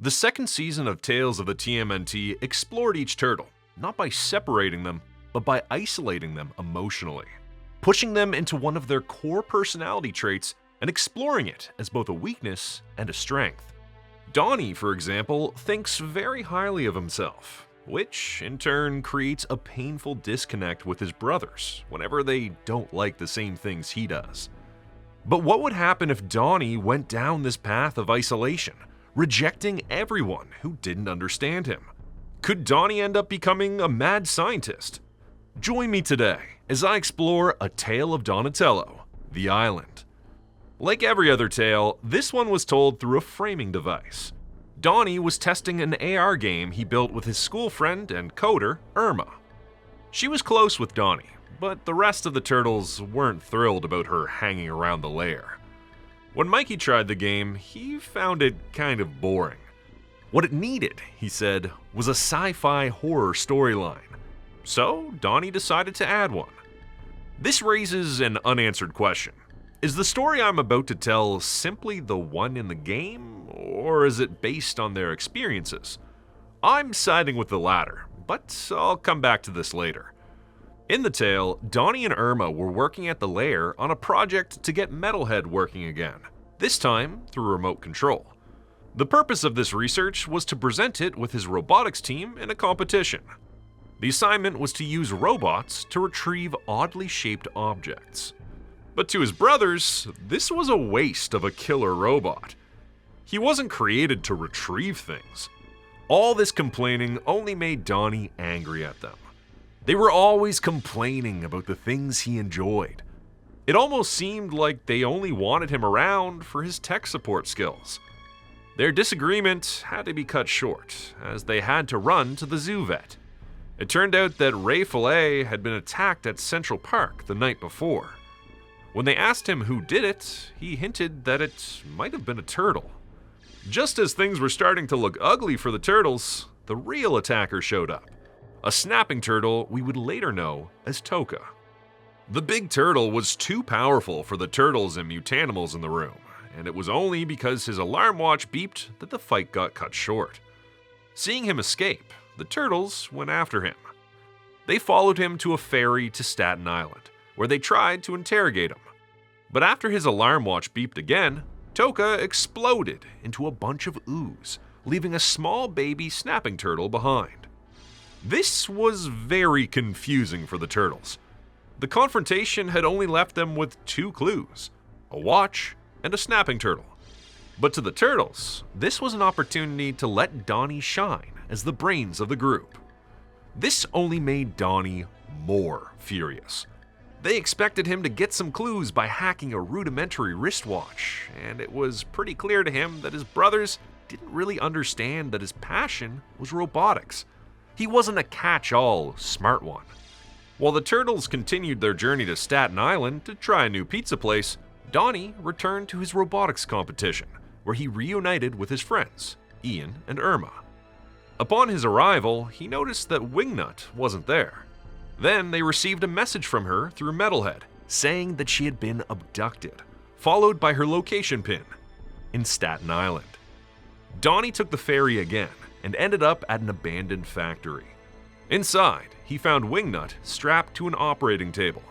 The second season of Tales of the TMNT explored each turtle, not by separating them, but by isolating them emotionally, pushing them into one of their core personality traits and exploring it as both a weakness and a strength. Donnie, for example, thinks very highly of himself, which in turn creates a painful disconnect with his brothers whenever they don't like the same things he does. But what would happen if Donnie went down this path of isolation, rejecting everyone who didn't understand him? Could Donnie end up becoming a mad scientist? Join me today as I explore A Tale of Donatello, The Island. Like every other tale, this one was told through a framing device. Donnie was testing an AR game he built with his school friend and coder, Irma. She was close with Donnie, but the rest of the turtles weren't thrilled about her hanging around the lair. When Mikey tried the game, he found it kind of boring. What it needed, he said, was a sci-fi horror storyline. So Donnie decided to add one. This raises an unanswered question. Is the story I'm about to tell simply the one in the game, or is it based on their experiences? I'm siding with the latter, but I'll come back to this later. In the tale, Donnie and Irma were working at the lair on a project to get Metalhead working again, this time through remote control. The purpose of this research was to present it with his robotics team in a competition. The assignment was to use robots to retrieve oddly shaped objects. But to his brothers, this was a waste of a killer robot. He wasn't created to retrieve things. All this complaining only made Donnie angry at them. They were always complaining about the things he enjoyed. It almost seemed like they only wanted him around for his tech support skills. Their disagreement had to be cut short, as they had to run to the zoo vet. It turned out that Ray Fillet had been attacked at Central Park the night before. When they asked him who did it, he hinted that it might have been a turtle. Just as things were starting to look ugly for the turtles, the real attacker showed up. A snapping turtle we would later know as Toka. The big turtle was too powerful for the turtles and Mutanimals in the room, and it was only because his alarm watch beeped that the fight got cut short. Seeing him escape, the turtles went after him. They followed him to a ferry to Staten Island, where they tried to interrogate him. But after his alarm watch beeped again, Toka exploded into a bunch of ooze, leaving a small baby snapping turtle behind. This was very confusing for the turtles. The confrontation had only left them with two clues, a watch and a snapping turtle. But to the turtles, this was an opportunity to let Donnie shine as the brains of the group. This only made Donnie more furious. They expected him to get some clues by hacking a rudimentary wristwatch, and it was pretty clear to him that his brothers didn't really understand that his passion was robotics. He wasn't a catch-all smart one. While the turtles continued their journey to Staten Island to try a new pizza place, Donnie returned to his robotics competition, where he reunited with his friends, Ian and Irma. Upon his arrival, he noticed that Wingnut wasn't there. Then they received a message from her through Metalhead, saying that she had been abducted, followed by her location pin in Staten Island. Donnie took the ferry again and ended up at an abandoned factory. Inside, he found Wingnut strapped to an operating table.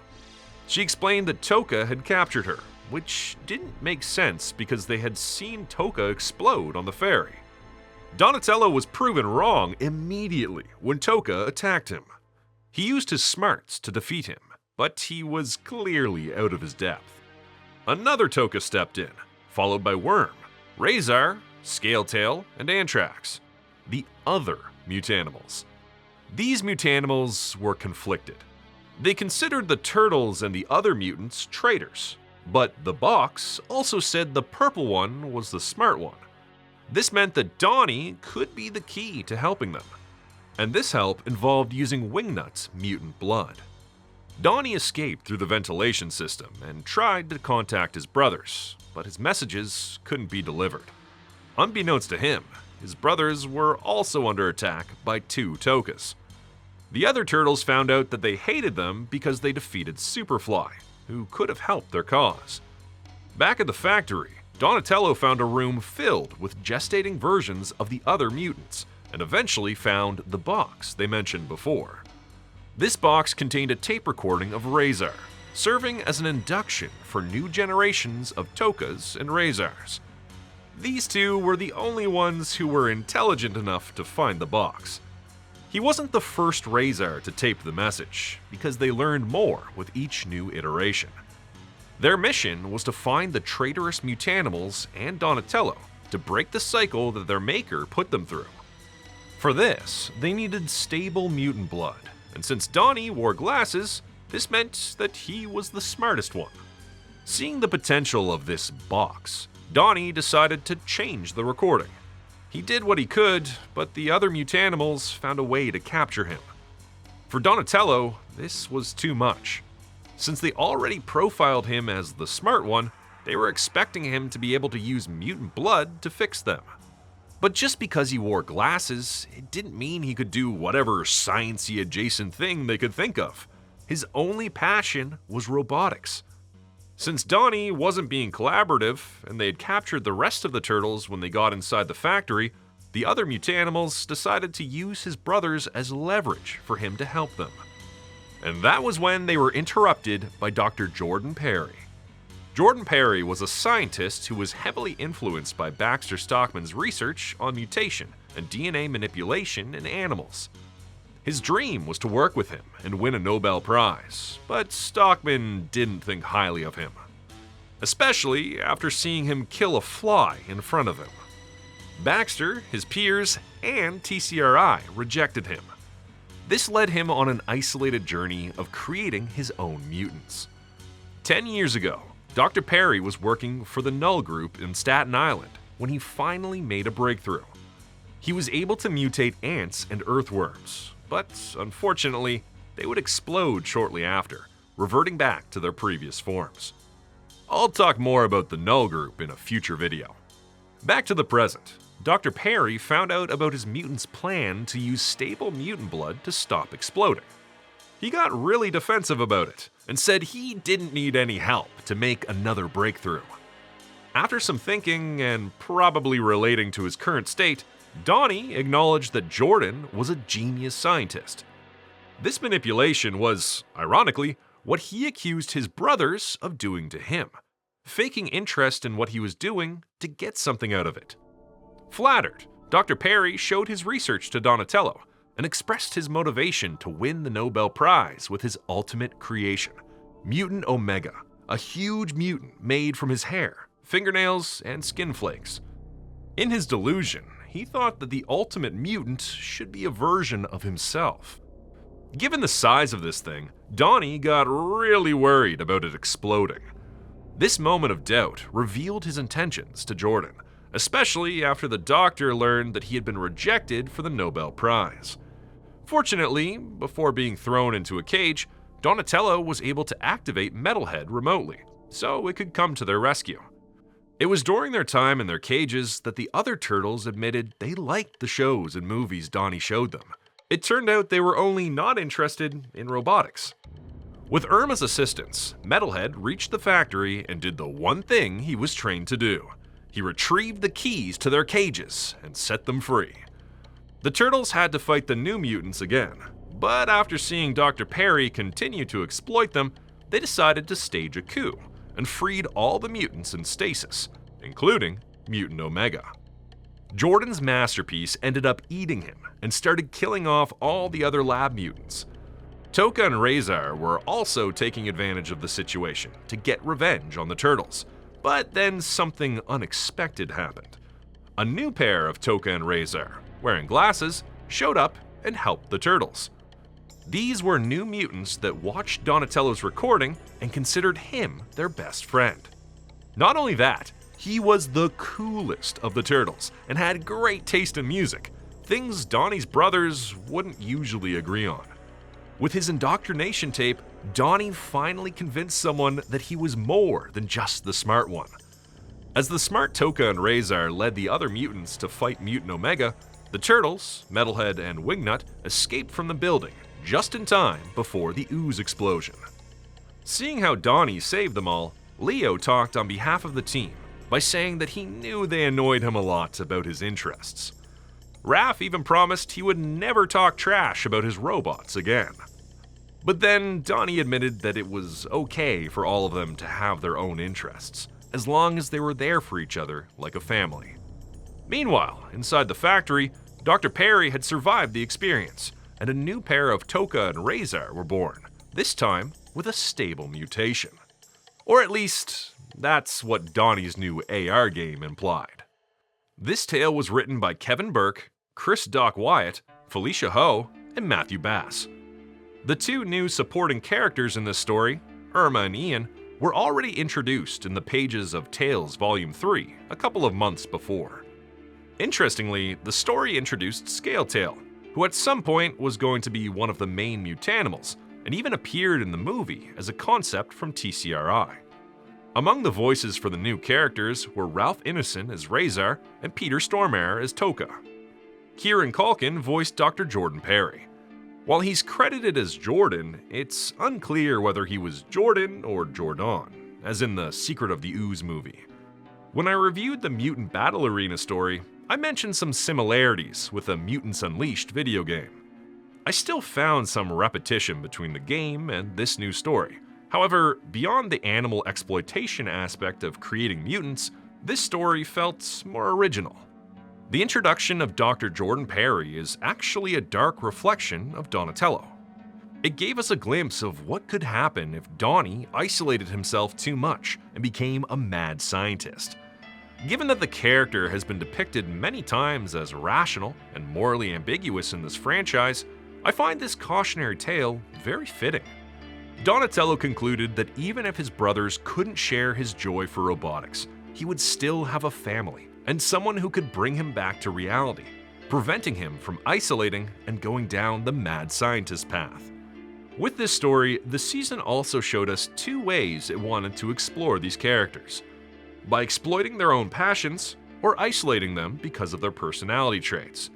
She explained that Toka had captured her, which didn't make sense because they had seen Toka explode on the ferry. Donatello was proven wrong immediately when Toka attacked him. He used his smarts to defeat him, but he was clearly out of his depth. Another Toka stepped in, followed by Worm, Razor, Scaletail, and Anthrax, the other Mutanimals. These Mutanimals were conflicted. They considered the turtles and the other mutants traitors, but the box also said the purple one was the smart one. This meant that Donnie could be the key to helping them. And this help involved using Wingnut's mutant blood. Donnie escaped through the ventilation system and tried to contact his brothers, but his messages couldn't be delivered. Unbeknownst to him, his brothers were also under attack by two Tokas. The other turtles found out that they hated them because they defeated Superfly, who could have helped their cause. Back at the factory, Donatello found a room filled with gestating versions of the other mutants, and eventually found the box they mentioned before. This box contained a tape recording of Razar, serving as an induction for new generations of Tokas and Razars. These two were the only ones who were intelligent enough to find the box. He wasn't the first Razar to tape the message, because they learned more with each new iteration. Their mission was to find the traitorous Mutanimals and Donatello to break the cycle that their maker put them through. For this, they needed stable mutant blood, and since Donnie wore glasses, this meant that he was the smartest one. Seeing the potential of this box, Donnie decided to change the recording. He did what he could, but the other Mutanimals found a way to capture him. For Donatello, this was too much. Since they already profiled him as the smart one, they were expecting him to be able to use mutant blood to fix them. But just because he wore glasses, it didn't mean he could do whatever science-y adjacent thing they could think of. His only passion was robotics. Since Donnie wasn't being collaborative, and they had captured the rest of the turtles when they got inside the factory, the other Mutanimals decided to use his brothers as leverage for him to help them. And that was when they were interrupted by Dr. Jordan Perry. Jordan Perry was a scientist who was heavily influenced by Baxter Stockman's research on mutation and DNA manipulation in animals. His dream was to work with him and win a Nobel Prize, but Stockman didn't think highly of him, especially after seeing him kill a fly in front of him. Baxter, his peers, and TCRI rejected him. This led him on an isolated journey of creating his own mutants. 10 years ago, Dr. Perry was working for the Null Group in Staten Island when he finally made a breakthrough. He was able to mutate ants and earthworms, but unfortunately, they would explode shortly after, reverting back to their previous forms. I'll talk more about the Null Group in a future video. Back to the present. Dr. Perry found out about his mutant's plan to use stable mutant blood to stop exploding. He got really defensive about it and said he didn't need any help to make another breakthrough. After some thinking and probably relating to his current state, Donnie acknowledged that Jordan was a genius scientist. This manipulation was, ironically, what he accused his brothers of doing to him, faking interest in what he was doing to get something out of it. Flattered, Dr. Perry showed his research to Donatello and expressed his motivation to win the Nobel Prize with his ultimate creation, Mutant Omega, a huge mutant made from his hair, fingernails, and skin flakes. In his delusion, he thought that the ultimate mutant should be a version of himself. Given the size of this thing, Donnie got really worried about it exploding. This moment of doubt revealed his intentions to Jordan, especially after the doctor learned that he had been rejected for the Nobel Prize. Fortunately, before being thrown into a cage, Donatello was able to activate Metalhead remotely, so it could come to their rescue. It was during their time in their cages that the other turtles admitted they liked the shows and movies Donnie showed them. It turned out they were only not interested in robotics. With Irma's assistance, Metalhead reached the factory and did the one thing he was trained to do. He retrieved the keys to their cages and set them free. The turtles had to fight the new mutants again, but after seeing Dr. Perry continue to exploit them, they decided to stage a coup and freed all the mutants in stasis, including Mutant Omega. Jordan's masterpiece ended up eating him and started killing off all the other lab mutants. Toka and Razar were also taking advantage of the situation to get revenge on the turtles, but then something unexpected happened. A new pair of Toka and Razar, wearing glasses, showed up and helped the turtles. These were new mutants that watched Donatello's recording and considered him their best friend. Not only that, he was the coolest of the turtles and had great taste in music, things Donnie's brothers wouldn't usually agree on. With his indoctrination tape, Donnie finally convinced someone that he was more than just the smart one. As the smart Toka and Razar led the other mutants to fight Mutant Omega, the turtles, Metalhead and Wingnut, escaped from the building just in time before the ooze explosion. Seeing how Donnie saved them all, Leo talked on behalf of the team, by saying that he knew they annoyed him a lot about his interests. Raph even promised he would never talk trash about his robots again. But then Donnie admitted that it was okay for all of them to have their own interests, as long as they were there for each other like a family. Meanwhile, inside the factory, Dr. Perry had survived the experience, and a new pair of Toka and Razar were born, this time with a stable mutation. Or at least, that's what Donnie's new AR game implied. This tale was written by Kevin Burke, Chris Doc Wyatt, Felicia Ho, and Matthew Bass. The two new supporting characters in this story, Irma and Ian, were already introduced in the pages of Tales Volume 3 a couple of months before. Interestingly, the story introduced Scaletail, who at some point was going to be one of the main Mutanimals, and even appeared in the movie as a concept from TCRI. Among the voices for the new characters were Ralph Ineson as Razar and Peter Stormare as Toka. Kieran Culkin voiced Dr. Jordan Perry. While he's credited as Jordan, it's unclear whether he was Jordan or Jordan, as in the Secret of the Ooze movie. When I reviewed the Mutant Battle Arena story, I mentioned some similarities with a Mutants Unleashed video game. I still found some repetition between the game and this new story. However, beyond the animal exploitation aspect of creating mutants, this story felt more original. The introduction of Dr. Jordan Perry is actually a dark reflection of Donatello. It gave us a glimpse of what could happen if Donnie isolated himself too much and became a mad scientist. Given that the character has been depicted many times as rational and morally ambiguous in this franchise, I find this cautionary tale very fitting. Donatello concluded that even if his brothers couldn't share his joy for robotics, he would still have a family and someone who could bring him back to reality, preventing him from isolating and going down the mad scientist path. With this story, the season also showed us two ways it wanted to explore these characters: by exploiting their own passions or isolating them because of their personality traits.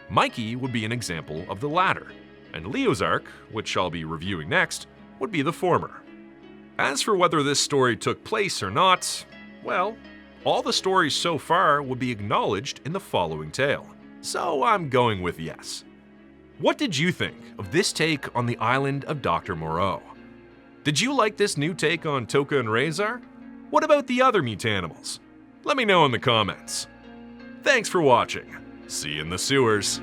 Mikey would be an example of the latter, and Leo's arc, which I'll be reviewing next, would be the former. As for whether this story took place or not, well, all the stories so far would be acknowledged in the following tale, so I'm going with yes. What did you think of this take on the island of Dr. Moreau? Did you like this new take on Toka and Razar? What about the other Mutanimals? Let me know in the comments. Thanks for watching. See you in the sewers.